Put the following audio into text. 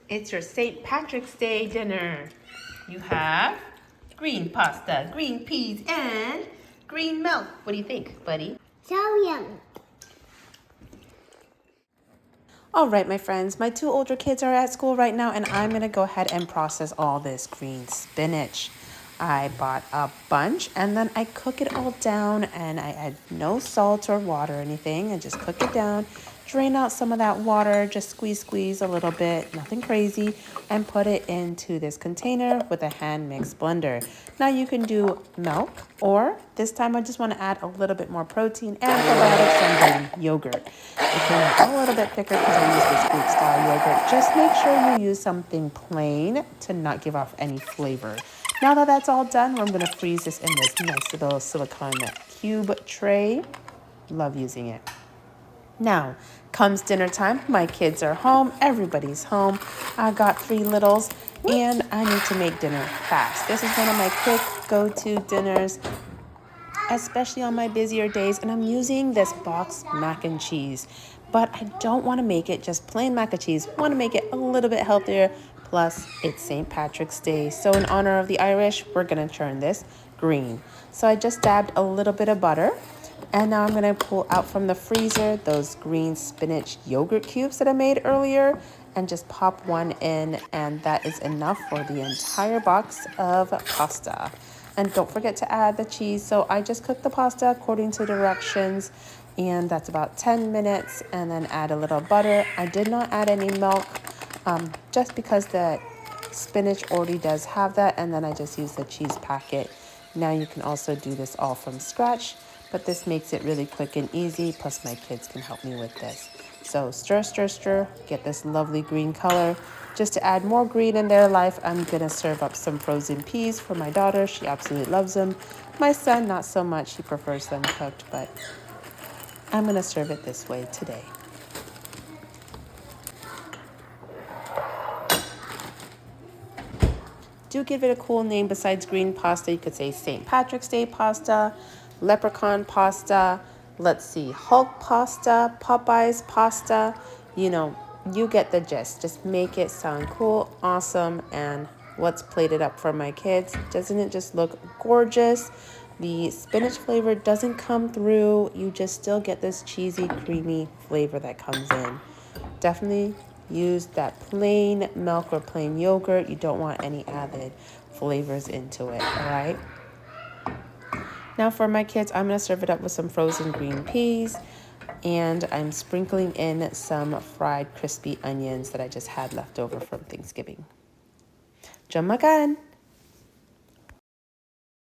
It's your St. Patrick's Day dinner. You have green pasta, green peas, and green milk. What do you think, buddy? So yum. All right, my friends, my two older kids are at school right now, and I'm gonna go ahead and process all this green spinach. I bought a bunch and then I cook it all down, and I add no salt or water or anything. I just cook it down, drain out some of that water, just squeeze a little bit, nothing crazy, and put it into this container with a hand mix blender. Now you can do milk, or this time I just want to add a little bit more protein and probiotics and green yogurt. It came out a little bit thicker because I used this Greek style yogurt. Just make sure you use something plain to not give off any flavor. Now that that's all done, I'm going to freeze this in this nice little silicone cube tray. Love using it. Now comes dinner time. My kids are home. Everybody's home. I got 3 littles and I need to make dinner fast. This is one of my quick go-to dinners, especially on my busier days. And I'm using this boxed mac and cheese, but I don't want to make it just plain mac and cheese. I want to make it a little bit healthier. Plus, it's St. Patrick's Day. So in honor of the Irish, we're going to turn this green. So I just dabbed a little bit of butter. And now I'm going to pull out from the freezer those green spinach yogurt cubes that I made earlier and just pop one in. And that is enough for the entire box of pasta. And don't forget to add the cheese. So I just cooked the pasta according to directions. And that's about 10 minutes. And then add a little butter. I did not add any milk just because the spinach already does have that. And then I just used the cheese packet. Now you can also do this all from scratch, but this makes it really quick and easy. Plus my kids can help me with this. So stir, get this lovely green color. Just to add more green in their life, I'm gonna serve up some frozen peas for my daughter. She absolutely loves them. My son, not so much. He prefers them cooked, but I'm gonna serve it this way today. Do give it a cool name besides green pasta. You could say St. Patrick's Day pasta, leprechaun pasta, let's see, Hulk pasta, Popeyes pasta. You know, you get the gist. Just make it sound cool, awesome, and what's plated up for my kids. Doesn't it just look gorgeous? The spinach flavor doesn't come through. You just still get this cheesy, creamy flavor that comes in. Definitely use that plain milk or plain yogurt. You don't want any added flavors into it, all right? Now for my kids, I'm going to serve it up with some frozen green peas, and I'm sprinkling in some fried crispy onions that I just had left over from Thanksgiving. Jam makan!